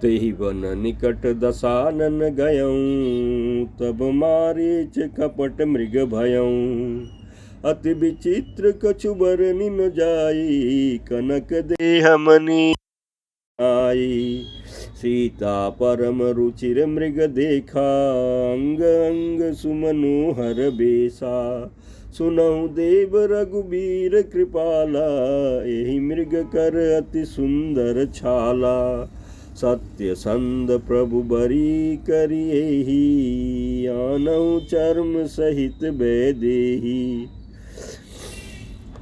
तेहि वन निकट दसानन गयऊँ, तब मारीच कपट मृग भयऊँ। अति विचित्र कछु बरनि न जाई, कनक देह मनि आई। सीता परम रुचिर मृग देखा, अंग अंग सुमनोहर बेसा। सुनहु देव रघुबीर कृपाला, एहि मृग कर अति सुंदर छाला। सत्य संद प्रभु बरी करिएहि, आनहु चर्म सहित बैदेहि।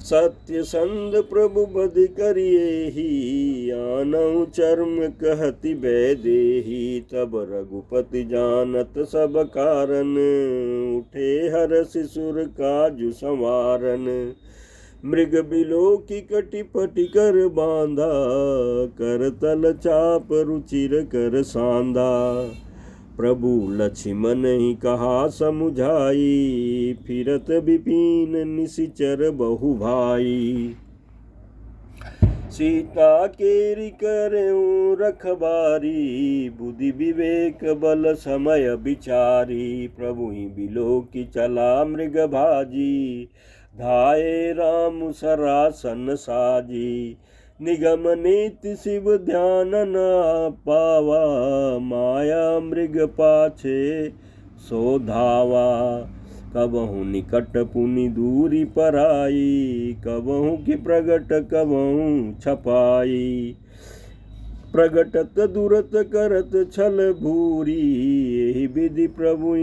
सत्य संद प्रभु बध करिएहि, आनहु चर्म कहति बैदेहि। तब रघुपति जानत सब कारण, उठे हरषि सुर काजु संवारन। मृग बिलोकी कटि पटि कर बांधा, कर तल चाप रुचिर कर सांधा। प्रभु लक्ष्मण ही कहा समुझाई, फिरत विपिन निशिचर बहु भाई। सीता केरि करऊँ रखबारी, बुद्धि विवेक बल समय विचारी। प्रभु ही बिलोकी चला मृग भाजी, धाये राम सरासन साजी। निगम नीति शिव ध्यान न पावा, माया मृग पाछे सो धावा। कबहु निकट पुनि दूरी पराई, कबहु की प्रगट कबहु छपाई। प्रगटत दुरत करत छल भूरी, एहि विधि प्रभु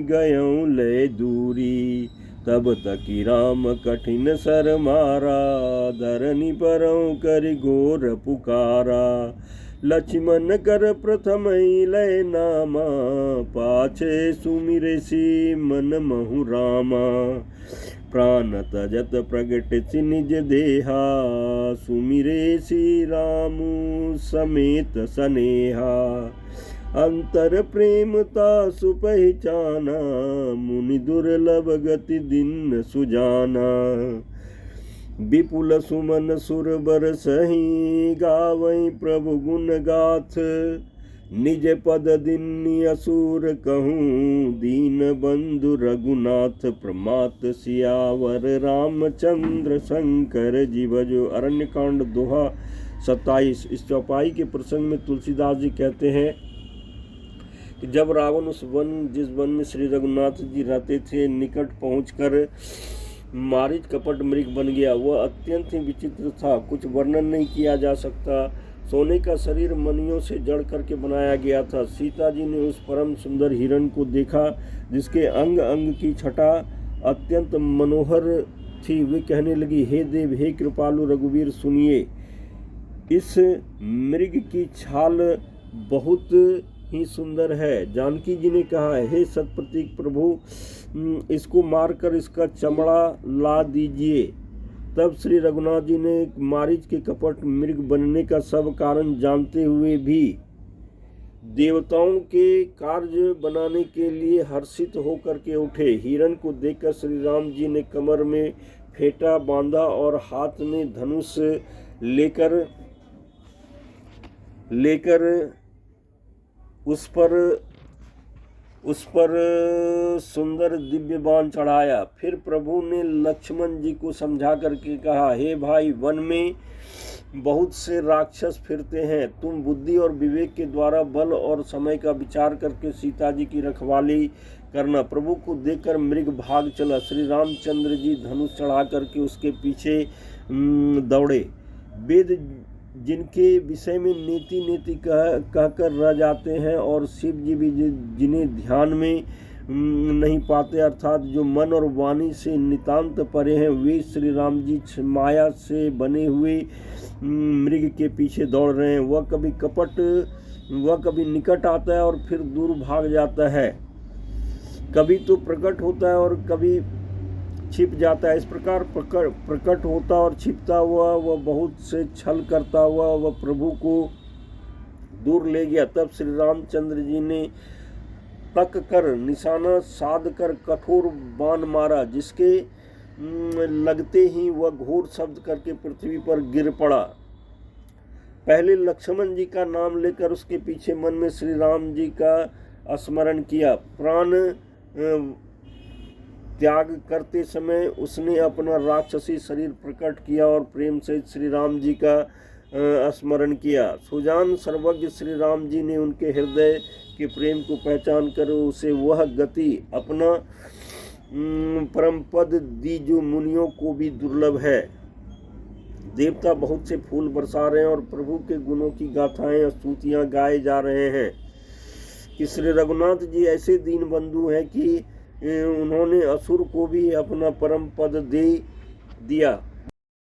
गयऊँ ले दूरी। तब तकी राम कठिन सर मारा, धरनी परऊँ करि घोर पुकारा। लक्ष्मण कर प्रथम लय नामा, पाछे सुमिरसि मन महु रामा। प्राण तजत प्रगट निज देहा, सुमिरसि रामु समेत सनेहा। अंतर प्रेमता सुपहचाना, मुनि दुर्लभ गति दिन सुजाना। विपुल सुमन सुर बरसहि, गावै प्रभु गुण गाथ। निज पद दिन्नि असुर कहूँ, दीन बंधु रघुनाथ। प्रमात सियावर रामचंद्र शंकर जीव। जो अरण्य कांड दोहा 27। इस चौपाई के प्रसंग में तुलसीदास जी कहते हैं कि जब रावण उस जिस वन में श्री रघुनाथ जी रहते थे, निकट पहुंचकर मारीच कपट मृग बन गया। वह अत्यंत ही विचित्र था, कुछ वर्णन नहीं किया जा सकता। सोने का शरीर मणियों से जड़ करके बनाया गया था। सीता जी ने उस परम सुंदर हिरण को देखा, जिसके अंग अंग की छटा अत्यंत मनोहर थी। वे कहने लगी, हे देव, हे कृपालु रघुवीर, सुनिए, इस मृग की छाल बहुत ही सुंदर है। जानकी जी ने कहा, हे सतप्रतीक प्रभु, इसको मारकर इसका चमड़ा ला दीजिए। तब श्री रघुनाथ जी ने मारीच के कपट मृग बनने का सब कारण जानते हुए भी देवताओं के कार्य बनाने के लिए हर्षित होकर के उठे। हिरण को देखकर श्री राम जी ने कमर में फेटा बांधा और हाथ में धनुष लेकर उस पर सुंदर दिव्य बाण चढ़ाया। फिर प्रभु ने लक्ष्मण जी को समझा करके कहा, हे भाई, वन में बहुत से राक्षस फिरते हैं। तुम बुद्धि और विवेक के द्वारा बल और समय का विचार करके सीता जी की रखवाली करना। प्रभु को देखकर मृग भाग चला। श्री रामचंद्र जी धनुष चढ़ा करके उसके पीछे दौड़े। वेद जिनके विषय में नीति नीति कहकर रह जाते हैं, और शिव जी भी जिन्हें ध्यान में नहीं पाते, अर्थात जो मन और वाणी से नितांत परे हैं, वे श्री राम जी माया से बने हुए मृग के पीछे दौड़ रहे हैं। वह कभी निकट आता है और फिर दूर भाग जाता है, कभी तो प्रकट होता है और कभी छिप जाता है। इस प्रकार प्रकट होता और छिपता हुआ वह बहुत से छल करता हुआ वह प्रभु को दूर ले गया। तब श्री रामचंद्र जी ने तक कर निशाना साध कर कठोर बाण मारा, जिसके लगते ही वह घोर शब्द करके पृथ्वी पर गिर पड़ा। पहले लक्ष्मण जी का नाम लेकर उसके पीछे मन में श्री राम जी का स्मरण किया। प्राण त्याग करते समय उसने अपना राक्षसी शरीर प्रकट किया और प्रेम से श्री राम जी का स्मरण किया। सुजान सर्वज्ञ श्री राम जी ने उनके हृदय के प्रेम को पहचान कर उसे वह गति अपना परम पद दी जो मुनियों को भी दुर्लभ है। देवता बहुत से फूल बरसा रहे हैं और प्रभु के गुणों की गाथाएं और स्तुतियां गाए जा रहे हैं कि श्री रघुनाथ जी ऐसे दीन बंधु हैं कि उन्होंने असुर को भी अपना परम पद दे दिया।